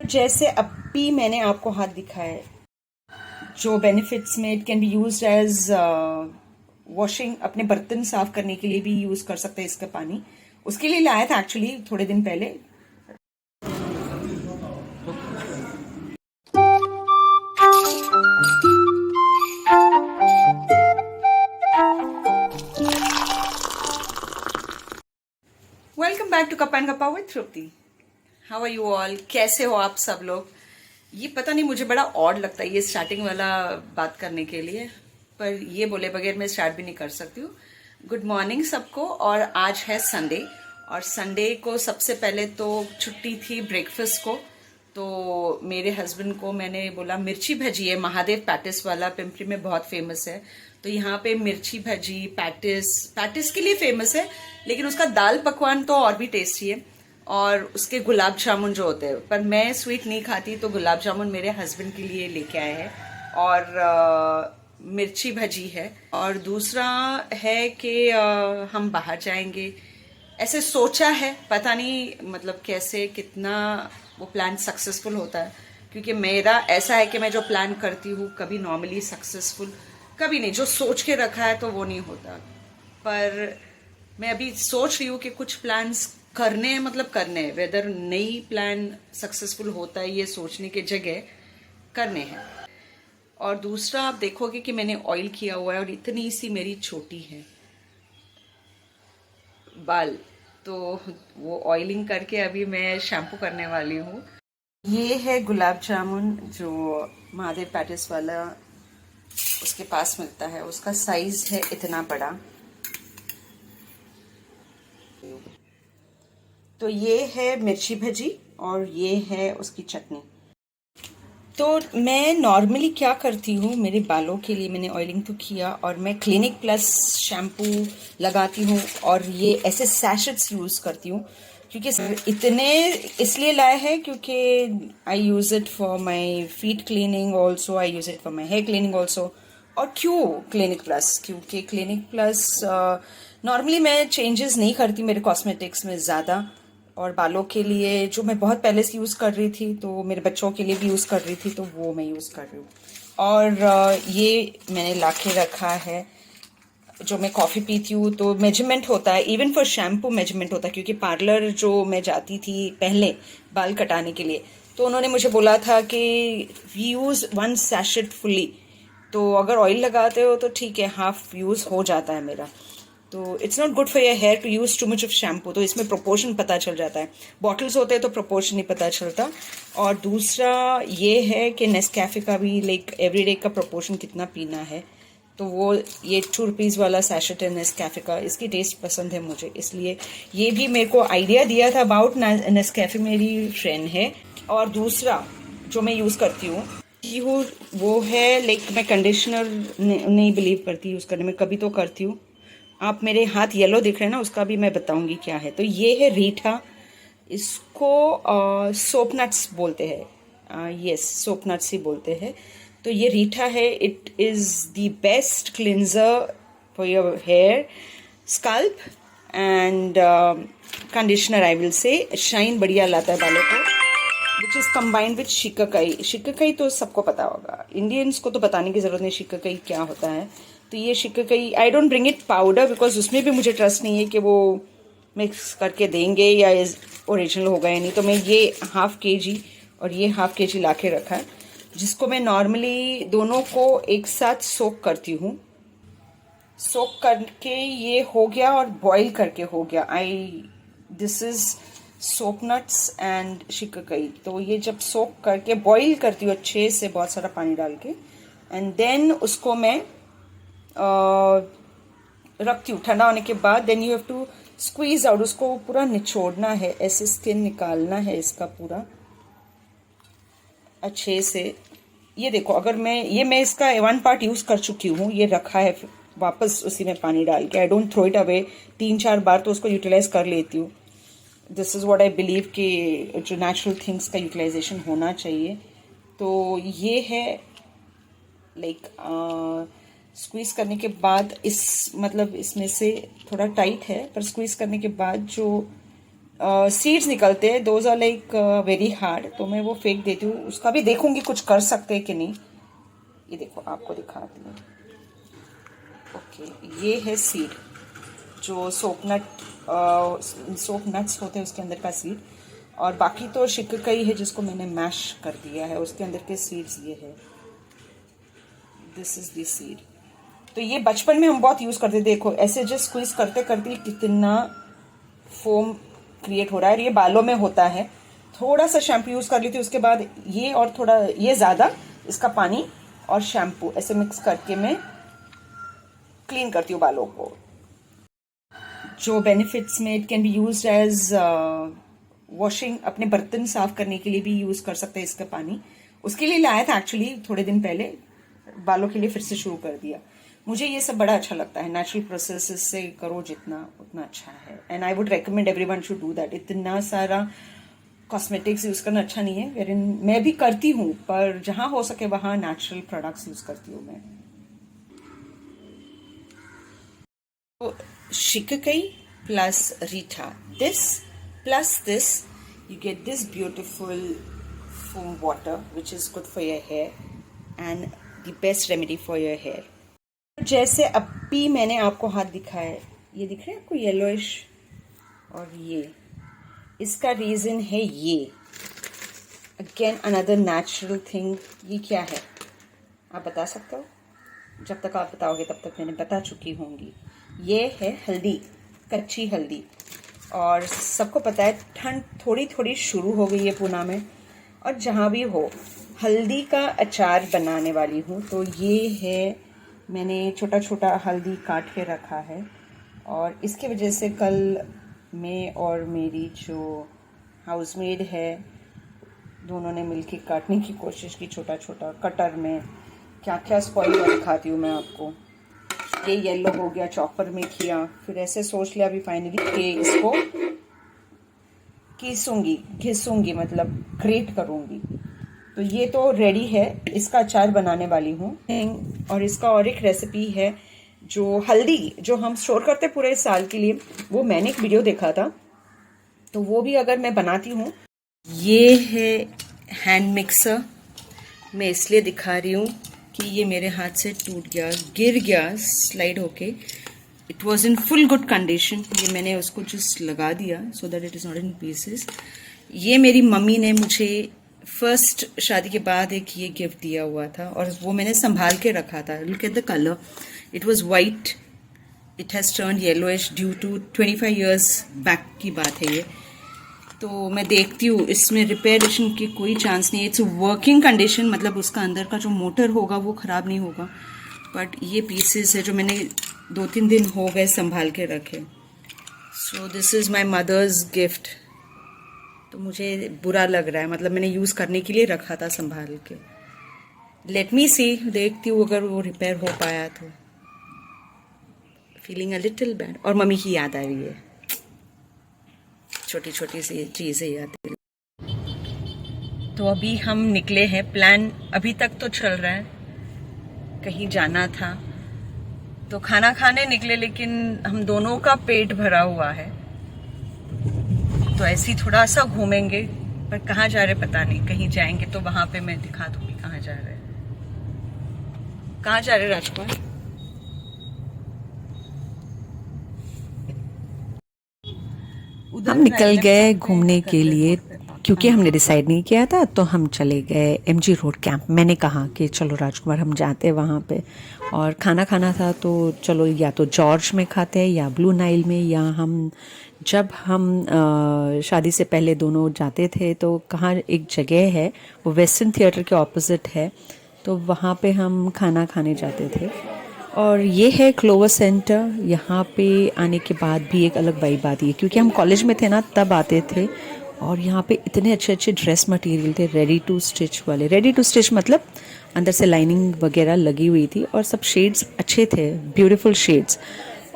जैसे अभी मैंने आपको हाथ दिखाया है, जो बेनिफिट्स में it can be used as washing, अपने बर्तन साफ करने के लिए भी यूज कर सकते हैं इसका पानी। उसके लिए लाया था एक्चुअली थोड़े दिन पहले। Welcome back to cup and cuppa with Tripti. How are you all? कैसे हो आप सब लोग? ये पता नहीं, मुझे बड़ा ऑड लगता है ये स्टार्टिंग वाला बात करने के लिए, पर ये बोले बगैर मैं स्टार्ट भी नहीं कर सकती हूँ। गुड मॉर्निंग सबको। और आज है संडे, और संडे को सबसे पहले तो छुट्टी थी ब्रेकफास्ट को। तो मेरे हस्बैंड को मैंने बोला मिर्ची भजी है, महादेव पैटिस वाला पिंपरी में बहुत फेमस है, तो यहाँ पे मिर्ची भजी पैटिस के लिए फेमस है, लेकिन उसका दाल पकवान तो और भी टेस्टी है। और उसके गुलाब जामुन जो होते हैं, पर मैं स्वीट नहीं खाती, तो गुलाब जामुन मेरे हस्बैंड के लिए लेके आए हैं। और मिर्ची भजी है। और दूसरा है कि हम बाहर जाएंगे, ऐसे सोचा है, पता नहीं मतलब कैसे कितना वो प्लान सक्सेसफुल होता है, क्योंकि मेरा ऐसा है कि मैं जो प्लान करती हूँ कभी नॉर्मली सक्सेसफुल कभी नहीं, जो सोच के रखा है तो वो नहीं होता। पर मैं अभी सोच रही हूँ कि कुछ प्लान्स करने हैं, मतलब करने हैं, वेदर नई प्लान सक्सेसफुल होता है ये सोचने के जगह करने हैं। और दूसरा आप देखोगे कि मैंने ऑयल किया हुआ है, और इतनी सी मेरी छोटी है बाल, तो वो ऑयलिंग करके अभी मैं शैम्पू करने वाली हूँ। ये है गुलाब जामुन जो महादेव पैटिस वाला उसके पास मिलता है, उसका साइज है इतना बड़ा। तो ये है मिर्ची भजी और ये है उसकी चटनी। तो मैं नॉर्मली क्या करती हूँ, मेरे बालों के लिए मैंने ऑयलिंग तो किया, और मैं क्लिनिक प्लस शैम्पू लगाती हूँ, और ये ऐसे सैशेट्स यूज़ करती हूँ, क्योंकि इतने इसलिए लाए हैं क्योंकि I use it for my feet cleaning also, I use it for my hair cleaning also. और क्यों क्लिनिक प्लस? क्योंकि क्लिनिक प्लस नॉर्मली मैं चेंजेस नहीं करती मेरे कॉस्मेटिक्स में ज़्यादा, और बालों के लिए जो मैं बहुत पहले से यूज़ कर रही थी, तो मेरे बच्चों के लिए भी यूज़ कर रही थी, तो वो मैं यूज़ कर रही हूँ। और ये मैंने लाके रखा है, जो मैं कॉफ़ी पीती हूँ तो मेजरमेंट होता है, इवन फॉर शैम्पू मेजरमेंट होता है, क्योंकि पार्लर जो मैं जाती थी पहले बाल कटाने के लिए, तो उन्होंने मुझे बोला था कि यूज़ 1 सैशेट फुली। तो अगर ऑयल लगाते हो तो ठीक है, हाफ यूज़ हो जाता है मेरा। तो it's not good for your hair to use too much of shampoo, तो इसमें प्रोपोर्शन पता चल जाता है। बॉटल्स होते हैं तो प्रोपोर्शन नहीं पता चलता। और दूसरा ये है कि नेस्कैफे का भी लाइक एवरीडे का प्रोपोर्शन कितना पीना है, तो वो ये 2 रुपीज़ वाला सैशेट है नेस्कैफे का, इसकी टेस्ट पसंद है मुझे, इसलिए ये भी मेरे को आइडिया दिया था अबाउट नेस्कैफे, मेरी फ्रेंड है। और दूसरा जो मैं यूज़ करती हूँ वो है लाइक, मैं कंडीशनर नहीं बिलीव करती यूज़ करने में, कभी तो करती हूँ। आप मेरे हाथ येलो दिख रहे हैं ना, उसका भी मैं बताऊंगी क्या है। तो ये है रीठा, इसको सोप नट्स बोलते हैं, यस सोप नट्स ही बोलते हैं। तो ये रीठा है, it is the best cleanser for your hair, scalp and conditioner, I will say shine बढ़िया लाता है बालों को, which is combined with shikakai. शिकाकाई तो सबको पता होगा, इंडियंस को तो बताने की ज़रूरत नहीं शिकाकाई क्या होता है। तो ये shikakai, I don't bring it powder, because उसमें भी मुझे ट्रस्ट नहीं है कि वो मिक्स करके देंगे या ओरिजिनल होगा या नहीं। तो मैं ये ½ kg और ये ½ kg ला के रखा है, जिसको मैं नॉर्मली दोनों को एक साथ सोक करती हूँ। सोक करके ये हो गया, और बॉईल करके हो गया। This is soap nuts and shikakai. तो ये जब सोक करके बॉईल करती हूँ अच्छे से, बहुत सारा पानी डाल के, एंड देन उसको मैं रखती हूँ ठंडा होने के बाद। Then you have to squeeze out, उसको पूरा निचोड़ना है, ऐसे स्किन निकालना है इसका पूरा अच्छे से। ये देखो, अगर मैं इसका 1 पार्ट यूज़ कर चुकी हूँ, ये रखा है वापस उसी में पानी डाल के। I don't throw it away, 3-4 बार तो उसको यूटिलाइज कर लेती हूँ। This is what I believe कि जो नेचुरल थिंग्स का यूटिलाइजेशन होना चाहिए। तो ये है लाइक स्क्वीज करने के बाद, इस मतलब इसमें से थोड़ा टाइट है, पर स्क्वीज करने के बाद जो सीड्स निकलते हैं, those are like very hard, तो मैं वो फेंक देती हूँ। उसका भी देखूंगी कुछ कर सकते हैं कि नहीं। ये देखो आपको दिखाती हूँ। ओके, ये है सीड, जो सोप नट्स होते हैं उसके अंदर का सीड, और बाकी तो शिककई है जिसको मैंने मैश कर दिया है, उसके अंदर के सीड्स ये है। This is the seed. तो ये बचपन में हम बहुत यूज करते थे। देखो ऐसे जस्ट स्क्वीज करते करते कितना फोम क्रिएट हो रहा है। ये बालों में होता है। थोड़ा सा शैम्पू यूज कर ली थी, उसके बाद ये और थोड़ा ये ज्यादा, इसका पानी और शैम्पू ऐसे मिक्स करके मैं क्लीन करती हूँ बालों को। जो बेनिफिट्स में it can be use as washing, अपने बर्तन साफ करने के लिए भी यूज कर सकते हैं इसका पानी। उसके लिए लाया था एक्चुअली थोड़े दिन पहले, बालों के लिए फिर से शुरू कर दिया। मुझे ये सब बड़ा अच्छा लगता है। नेचुरल प्रोसेस से करो जितना उतना अच्छा है, and I would recommend everyone should do that. इतना सारा कॉस्मेटिक्स यूज करना अच्छा नहीं है, वेरिन मैं भी करती हूँ, पर जहां हो सके वहां नेचुरल प्रोडक्ट्स यूज करती हूँ मैं। तो shikakai plus reetha, this plus this you get this beautiful foam water which is good for your hair and the best remedy for your hair। जैसे अभी मैंने आपको हाथ दिखाया है, ये दिख रहा है आपको येलोइश, और ये इसका रीजन है ये अगेन अनदर नेचुरल थिंग। ये क्या है आप बता सकते हो? जब तक आप बताओगे तब तक मैंने बता चुकी होंगी। ये है हल्दी, कच्ची हल्दी, और सबको पता है ठंड थोड़ी थोड़ी शुरू हो गई है पूना में, और जहाँ भी हो हल्दी का अचार बनाने वाली हूँ। तो ये है, मैंने छोटा छोटा हल्दी काट के रखा है, और इसके वजह से कल मैं और मेरी जो हाउसमेड है दोनों ने मिलके काटने की कोशिश की छोटा छोटा कटर में। क्या क्या स्पॉइल दिखाती हूँ मैं आपको। ये येलो हो गया, चॉपर में किया, फिर ऐसे सोच लिया अभी फाइनली कि इसको घिसूंगी मतलब ग्रेट करूंगी। तो ये तो रेडी है, इसका अचार बनाने वाली हूँ। और इसका और एक रेसिपी है, जो हल्दी जो हम स्टोर करते पूरे साल के लिए, वो मैंने एक वीडियो देखा था, तो वो भी अगर मैं बनाती हूँ। ये है हैंड मिक्सर, मैं इसलिए दिखा रही हूँ कि ये मेरे हाथ से टूट गया, गिर गया स्लाइड होके। It was in full good condition. ये मैंने उसको जस्ट लगा दिया so that it is not in pieces. ये मेरी मम्मी ने मुझे फर्स्ट शादी के बाद एक ये गिफ्ट दिया हुआ था, और वो मैंने संभाल के रखा था। Look at the colour, it was white, it has turn yellowish due to 25 years back की बात है ये। तो मैं देखती हूँ इसमें रिपेयरेशन की कोई चांस नहीं है। इट्स वर्किंग कंडीशन, मतलब उसका अंदर का जो मोटर होगा वो ख़राब नहीं होगा। बट ये पीसेस है जो मैंने 2-3 दिन हो गए संभाल के रखे। So this is my mother's gift. तो मुझे बुरा लग रहा है, मतलब मैंने यूज़ करने के लिए रखा था संभाल के। लेट मी सी, देखती हूँ अगर वो रिपेयर हो पाया तो। फीलिंग अ लिटिल बैड, और मम्मी की याद आ रही है, छोटी छोटी सी चीज़ें याद। तो अभी हम निकले हैं, प्लान अभी तक तो चल रहा है, कहीं जाना था तो खाना खाने निकले, लेकिन हम दोनों का पेट भरा हुआ है, तो ऐसे ही थोड़ा सा घूमेंगे, पर कहाँ जा रहे पता नहीं। कहीं जाएंगे तो वहां पे मैं दिखा दूंगी कहाँ जा रहे हैं। कहाँ जा रहे राजकुमार? हम निकल गए घूमने के लिए, क्योंकि हमने डिसाइड नहीं किया था, तो हम चले गए एमजी रोड कैंप। मैंने कहा कि चलो राजकुमार हम जाते हैं वहाँ पे, और खाना खाना था तो चलो या तो जॉर्ज में खाते हैं या ब्लू नाइल में, या हम जब हम शादी से पहले दोनों जाते थे तो कहाँ एक जगह है, वो वेस्टर्न थिएटर के ऑपोजिट है, तो वहाँ पे हम खाना खाने जाते थे। और ये है क्लोवर सेंटर। यहाँ पे आने के बाद भी एक अलग वाइब आती है, क्योंकि हम कॉलेज में थे ना तब आते थे, और यहाँ पे इतने अच्छे अच्छे ड्रेस मटेरियल थे, रेडी टू स्टिच वाले। रेडी टू स्टिच मतलब अंदर से लाइनिंग वगैरह लगी हुई थी, और सब शेड्स अच्छे थे, ब्यूटीफुल शेड्स।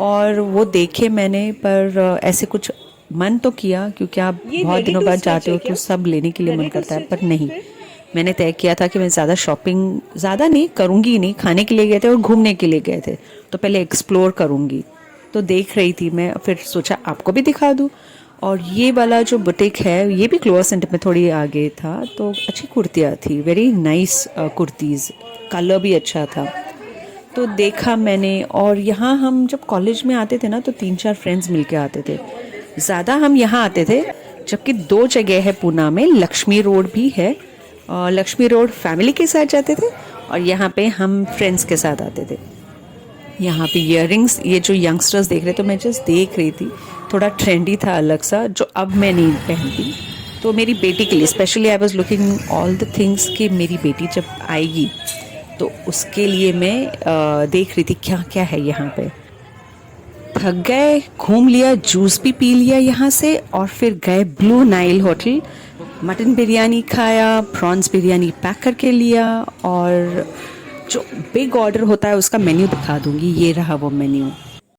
और वो देखे मैंने, पर ऐसे कुछ मन तो किया, क्योंकि आप बहुत दिनों बाद जाते हो तो सब लेने के लिए मन करता है, पर नहीं। मैंने तय किया था कि मैं ज़्यादा शॉपिंग ज़्यादा नहीं करूँगी, नहीं, खाने के लिए गए थे और घूमने के लिए गए थे, तो पहले एक्सप्लोर करूँगी। तो देख रही थी मैं, फिर सोचा आपको भी दिखा दूँ। और ये वाला जो बुटीक है ये भी क्लोअर सेंटर में थोड़ी आगे था, तो अच्छी कुर्तियाँ थी, वेरी नाइस कुर्तीज़, कलर भी अच्छा था। तो देखा मैंने, और यहाँ हम जब कॉलेज में आते थे ना तो 3-4 फ्रेंड्स मिलके आते थे, ज़्यादा हम यहाँ आते थे। जबकि 2 जगह है पूना में, लक्ष्मी रोड भी है, और लक्ष्मी रोड फैमिली के साथ जाते थे और यहाँ पे हम फ्रेंड्स के साथ आते थे। यहाँ पे इयररिंग्स, ये जो यंगस्टर्स देख रहे, तो मैं जस्ट देख रही थी, थोड़ा ट्रेंडी था अलग सा, जो अब मैं नहीं पहनती। तो मेरी बेटी के लिए specially I was looking all the things कि मेरी बेटी जब आएगी तो उसके लिए मैं देख रही थी क्या क्या है यहाँ पे। थक गए, घूम लिया, जूस भी पी लिया यहाँ से, और फिर गए blue Nile hotel, mutton biryani खाया, प्रॉन्स बिरयानी पैक करके लिया, और जो बिग ऑर्डर होता है उसका मेन्यू दिखा दूंगी, ये रहा वो मेन्यू।